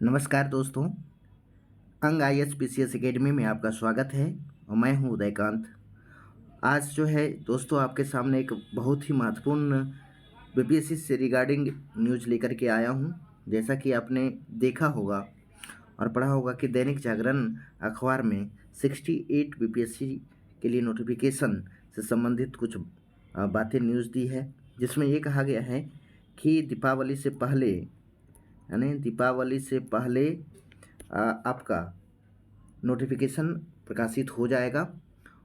नमस्कार दोस्तों। अंग IAS अकेडमी में आपका स्वागत है और मैं हूं उदयकांत। आज जो है दोस्तों आपके सामने एक बहुत ही महत्वपूर्ण बीपीएससी से रिगार्डिंग न्यूज़ लेकर के आया हूं। जैसा कि आपने देखा होगा और पढ़ा होगा कि दैनिक जागरण अखबार में 68 बीपीएससी के लिए नोटिफिकेशन से संबंधित कुछ बातें न्यूज़ दी है, जिसमें ये कहा गया है कि दीपावली से पहले यानी दीपावली से पहले आपका नोटिफिकेशन प्रकाशित हो जाएगा।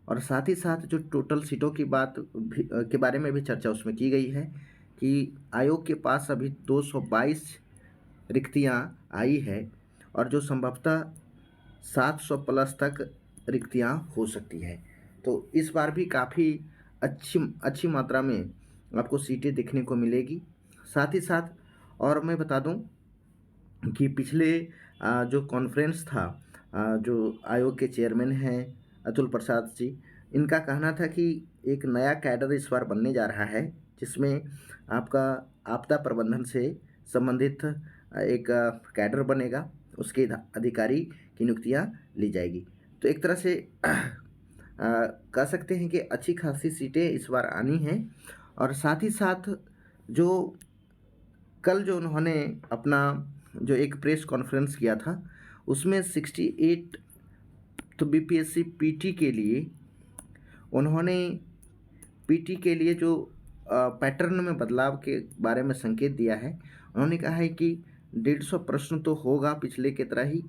और साथ ही साथ जो टोटल सीटों की बात भी के बारे में भी चर्चा उसमें की गई है कि आयोग के पास अभी 222 रिक्तियां आई है और जो संभवतः 700 प्लस तक रिक्तियां हो सकती है। तो इस बार भी काफ़ी अच्छी अच्छी मात्रा में आपको सीटें देखने को मिलेगी। साथ ही साथ और मैं बता दूं कि पिछले जो कॉन्फ्रेंस था, जो आयोग के चेयरमैन हैं अतुल प्रसाद जी, इनका कहना था कि एक नया कैडर इस बार बनने जा रहा है, जिसमें आपका आपदा प्रबंधन से संबंधित एक कैडर बनेगा, उसके अधिकारी की नियुक्तियां ली जाएगी। तो एक तरह से कह सकते हैं कि अच्छी खासी सीटें इस बार आनी हैं। और साथ ही साथ जो कल जो उन्होंने अपना जो एक प्रेस कॉन्फ्रेंस किया था, उसमें 68 तो बीपीएससी पीटी के लिए उन्होंने पीटी के लिए जो पैटर्न में बदलाव के बारे में संकेत दिया है। उन्होंने कहा है कि 150 प्रश्न तो होगा पिछले की तरह ही,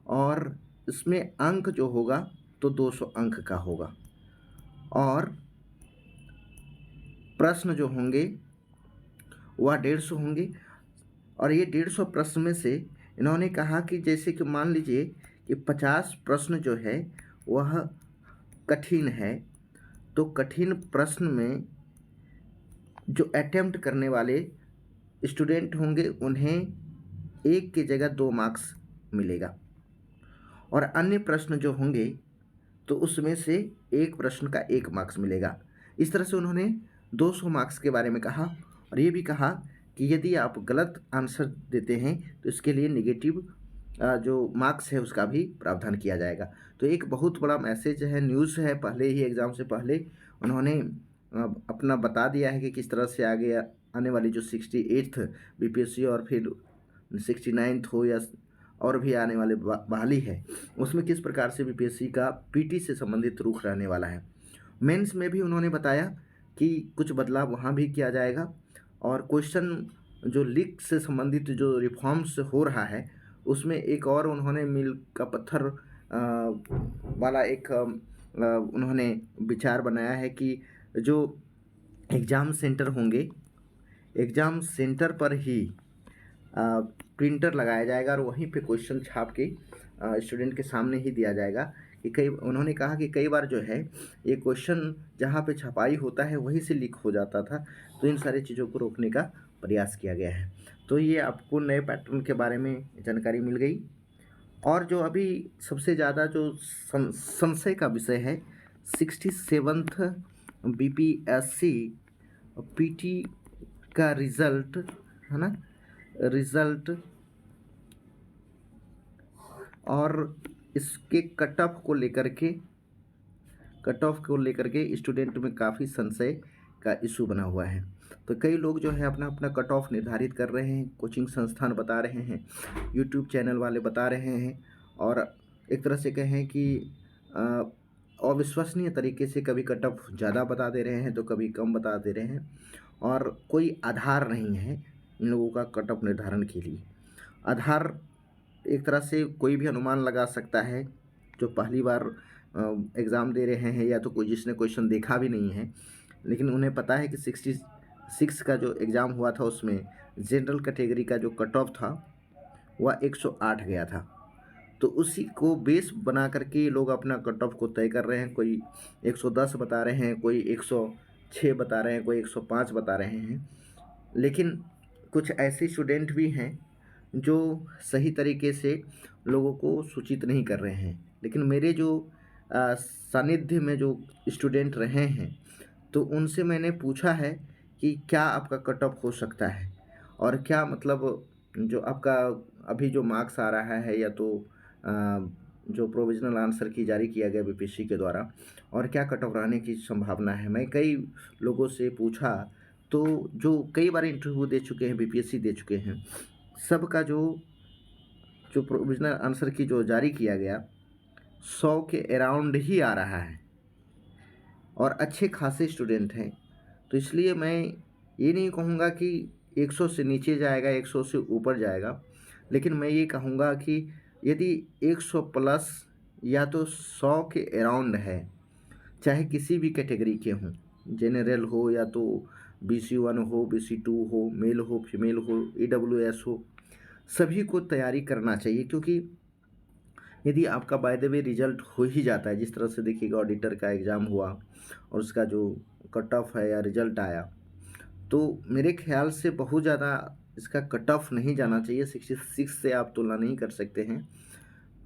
और इसमें अंक जो होगा तो 200 अंक का होगा, और प्रश्न जो होंगे वह 150 होंगे। और ये 150 प्रश्न में से इन्होंने कहा कि जैसे कि मान लीजिए कि 50 प्रश्न जो है वह कठिन है, तो कठिन प्रश्न में जो अटेम्प्ट करने वाले स्टूडेंट होंगे उन्हें एक की जगह 2 मार्क्स मिलेगा, और अन्य प्रश्न जो होंगे तो उसमें से एक प्रश्न का 1 मार्क्स मिलेगा। इस तरह से उन्होंने 200 मार्क्स के बारे में कहा, और ये भी कहा कि यदि आप गलत आंसर देते हैं तो इसके लिए नेगेटिव जो मार्क्स है उसका भी प्रावधान किया जाएगा। तो एक बहुत बड़ा मैसेज है, न्यूज़ है। पहले ही एग्ज़ाम से पहले उन्होंने अपना बता दिया है कि किस तरह से आगे आने वाली जो 68th बीपीएससी और फिर 69th हो या और भी आने वाले बहाली है, उसमें किस प्रकार से बीपीएससी का पीटी से संबंधित रुख रहने वाला है। मेंस में भी उन्होंने बताया कि कुछ बदलाव वहाँ भी किया जाएगा, और क्वेश्चन जो लीक से संबंधित जो रिफॉर्म्स हो रहा है उसमें एक और उन्होंने मील का पत्थर वाला एक उन्होंने विचार बनाया है कि जो एग्ज़ाम सेंटर होंगे, एग्ज़ाम सेंटर पर ही प्रिंटर लगाया जाएगा और वहीं पे क्वेश्चन छाप के स्टूडेंट के सामने ही दिया जाएगा। कि कई उन्होंने कहा कि कई बार जो है ये क्वेश्चन जहाँ पे छपाई होता है वहीं से लीक हो जाता था, तो इन सारी चीज़ों को रोकने का प्रयास किया गया है। तो ये आपको नए पैटर्न के बारे में जानकारी मिल गई। और जो अभी सबसे ज़्यादा जो संशय का विषय है, 67th बीपीएससी पीटी का रिज़ल्ट है ना, रिज़ल्ट और इसके कट ऑफ को लेकर के स्टूडेंट में काफ़ी संशय का इशू बना हुआ है। तो कई लोग जो है अपना अपना कट ऑफ निर्धारित कर रहे हैं, कोचिंग संस्थान बता रहे हैं, यूट्यूब चैनल वाले बता रहे हैं, और एक तरह से कहें कि अविश्वसनीय तरीके से कभी कट ऑफ ज़्यादा बता दे रहे हैं तो कभी कम बता दे रहे हैं, और कोई आधार नहीं है इन लोगों का कट ऑफ निर्धारण के लिए। आधार एक तरह से कोई भी अनुमान लगा सकता है जो पहली बार एग्ज़ाम दे रहे हैं, या तो कोई जिसने क्वेश्चन देखा भी नहीं है, लेकिन उन्हें पता है कि 66 का जो एग्ज़ाम हुआ था उसमें जनरल कैटेगरी का जो कट ऑफ था वह 108 गया था। तो उसी को बेस बना करके ये लोग अपना कट ऑफ को तय कर रहे हैं। कोई 110 बता रहे हैं, कोई 106 बता रहे हैं, कोई 105 बता रहे हैं। लेकिन कुछ ऐसे स्टूडेंट भी हैं जो सही तरीके से लोगों को सूचित नहीं कर रहे हैं। लेकिन मेरे जो सानिध्य में जो स्टूडेंट रहे हैं, तो उनसे मैंने पूछा है कि क्या आपका कट ऑफ हो सकता है, और क्या मतलब जो आपका अभी जो मार्क्स आ रहा है या तो अ, जो प्रोविज़नल आंसर की जारी किया गया बीपीएससी के द्वारा और क्या कट ऑफ रहने की संभावना है। मैं कई लोगों से पूछा तो जो कई बार इंटरव्यू दे चुके हैं, बीपीएससी दे चुके हैं, सबका जो जो प्रोविज़नल आंसर की जो जारी किया गया 100 के अराउंड ही आ रहा है और अच्छे खासे स्टूडेंट हैं। तो इसलिए मैं ये नहीं कहूँगा कि 100 से नीचे जाएगा, 100 से ऊपर जाएगा, लेकिन मैं ये कहूँगा कि यदि 100 प्लस या तो 100 के अराउंड है, चाहे किसी भी कैटेगरी के हों, जनरल हो या तो बीसी 1 हो, बीसी 2 हो, मेल हो, फीमेल हो, ईडब्ल्यूएस हो, सभी को तैयारी करना चाहिए। क्योंकि यदि आपका बाय द वे रिजल्ट हो ही जाता है, जिस तरह से देखिएगा ऑडिटर का एग्ज़ाम हुआ और उसका जो कट ऑफ है या रिजल्ट आया, तो मेरे ख्याल से बहुत ज़्यादा इसका कट ऑफ नहीं जाना चाहिए। 66 से आप तुलना नहीं कर सकते हैं।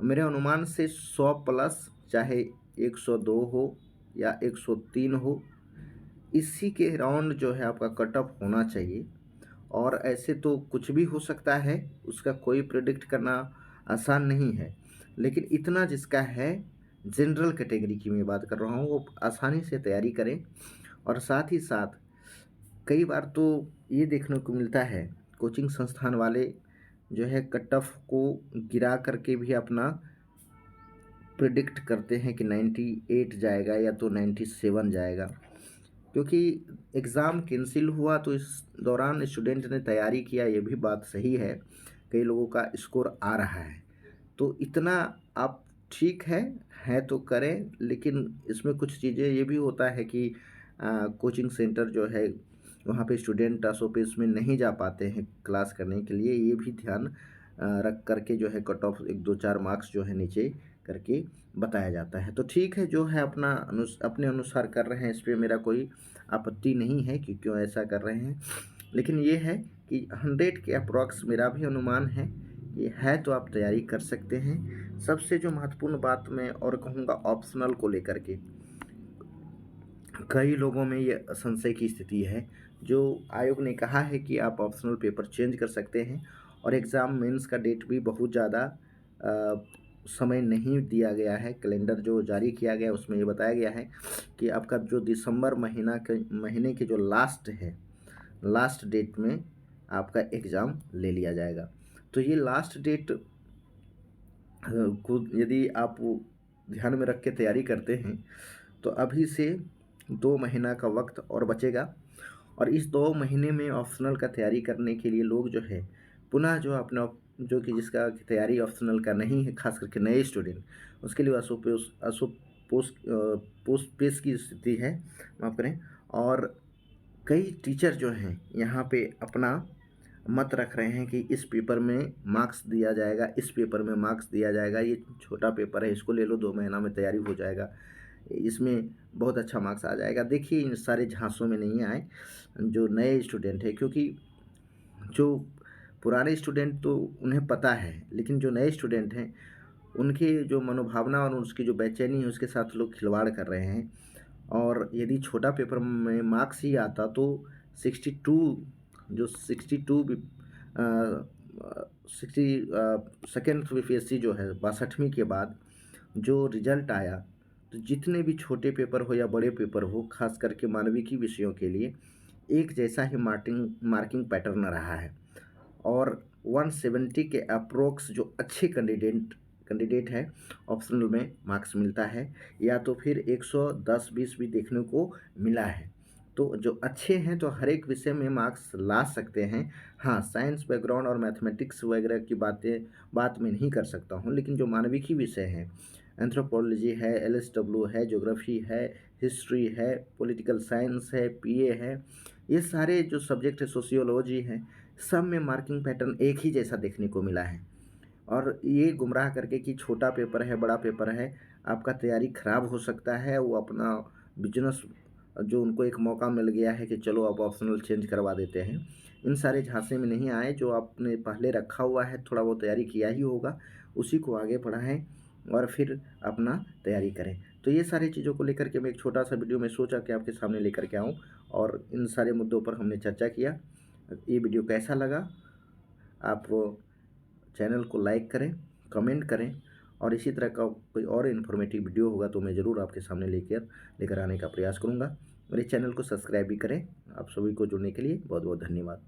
मेरे अनुमान से 100 प्लस, चाहे 102 हो या 103 हो, इसी के अराउंड जो है आपका कट ऑफ होना चाहिए। और ऐसे तो कुछ भी हो सकता है, उसका कोई प्रेडिक्ट करना आसान नहीं है। लेकिन इतना जिसका है, जनरल कैटेगरी की मैं बात कर रहा हूँ, वो आसानी से तैयारी करें। और साथ ही साथ कई बार तो ये देखने को मिलता है, कोचिंग संस्थान वाले जो है कट ऑफ को गिरा करके भी अपना प्रिडिक्ट करते हैं कि 98 जाएगा या तो 97 जाएगा। क्योंकि एग्ज़ाम कैंसिल हुआ तो इस दौरान स्टूडेंट ने तैयारी किया, ये भी बात सही है। कई लोगों का स्कोर आ रहा है, तो इतना आप ठीक है तो करें। लेकिन इसमें कुछ चीज़ें ये भी होता है कि कोचिंग सेंटर जो है वहाँ पे स्टूडेंट ऑफिस में नहीं जा पाते हैं क्लास करने के लिए, ये भी ध्यान रख करके जो है कट ऑफ 1-2-4 मार्क्स जो है नीचे करके बताया जाता है। तो ठीक है, जो है अपना अपने अनुसार कर रहे हैं, इस पे मेरा कोई आपत्ति नहीं है कि क्यों ऐसा कर रहे हैं। लेकिन ये है कि 100 के अप्रॉक्स मेरा भी अनुमान है कि है, तो आप तैयारी कर सकते हैं। सबसे जो महत्वपूर्ण बात मैं और कहूँगा ऑप्शनल को लेकर के, कई लोगों में ये संशय की स्थिति है। जो आयोग ने कहा है कि आप ऑप्शनल पेपर चेंज कर सकते हैं और एग्ज़ाम मेंस का डेट भी बहुत ज़्यादा समय नहीं दिया गया है। कैलेंडर जो जारी किया गया उसमें ये बताया गया है कि आपका जो दिसंबर महीने के जो लास्ट है, लास्ट डेट में आपका एग्ज़ाम ले लिया जाएगा। तो ये लास्ट डेट को यदि आप ध्यान में रख के तैयारी करते हैं तो अभी से 2 महीना का वक्त और बचेगा। और इस 2 महीने में ऑप्शनल का तैयारी करने के लिए लोग जो है पुनः जो अपना जो कि जिसका तैयारी ऑप्शनल का नहीं है, खास करके नए स्टूडेंट, उसके लिए पोस्ट पेश की स्थिति है, माफ़ करें। और कई टीचर जो हैं यहाँ पे अपना मत रख रहे हैं कि इस पेपर में मार्क्स दिया जाएगा, इस पेपर में मार्क्स दिया जाएगा, ये छोटा पेपर है, इसको ले लो, 2 महीना में तैयारी हो जाएगा, इसमें बहुत अच्छा मार्क्स आ जाएगा। देखिए, इन सारे झांसों में नहीं आए जो नए स्टूडेंट हैं, क्योंकि जो पुराने स्टूडेंट तो उन्हें पता है, लेकिन जो नए स्टूडेंट हैं उनकी जो मनोभावना और उसकी जो बेचैनी है उसके साथ लोग खिलवाड़ कर रहे हैं। और यदि छोटा पेपर में मार्क्स ही आता तो 62 जो 62 भी सेकेंड बीपीएससी जो है 62वीं के बाद जो रिजल्ट आया, तो जितने भी छोटे पेपर हो या बड़े पेपर हो, खास करके मानविकी विषयों के लिए एक जैसा ही मार्किंग पैटर्न रहा है। और 170 के अप्रोक्स जो अच्छे कैंडिडेट है ऑप्शनल में मार्क्स मिलता है, या तो फिर 110-20 भी देखने को मिला है। तो जो अच्छे हैं तो हर एक विषय में मार्क्स ला सकते हैं। हाँ, साइंस बैकग्राउंड और मैथमेटिक्स वगैरह की बात मैं नहीं कर सकता हूँ, लेकिन जो मानविकी विषय हैं, एंथ्रोपोलॉजी है, एलएसडब्ल्यू है, ज्योग्राफी है, हिस्ट्री है, पॉलिटिकल साइंस है, पीए है, ये सारे जो सब्जेक्ट है, सोशियोलॉजी है, सब में मार्किंग पैटर्न एक ही जैसा देखने को मिला है। और ये गुमराह करके कि छोटा पेपर है, बड़ा पेपर है, आपका तैयारी खराब हो सकता है, वो अपना बिजनेस जो उनको एक मौका मिल गया है कि चलो अब ऑप्शनल चेंज करवा देते हैं, इन सारे झांसे में नहीं आए। जो आपने पहले रखा हुआ है, थोड़ा वो तैयारी किया ही होगा, उसी को आगे बढ़ाएं और फिर अपना तैयारी करें। तो ये सारी चीज़ों को लेकर के मैं एक छोटा सा वीडियो में सोचा कि आपके सामने लेकर के आऊँ और इन सारे मुद्दों पर हमने चर्चा किया। ये वीडियो कैसा लगा आप चैनल को लाइक करें, कमेंट करें और इसी तरह का कोई और इन्फॉर्मेटिव वीडियो होगा तो मैं ज़रूर आपके सामने लेकर आने का प्रयास करूँगा। मेरे चैनल को सब्सक्राइब भी करें। आप सभी को जुड़ने के लिए बहुत बहुत धन्यवाद।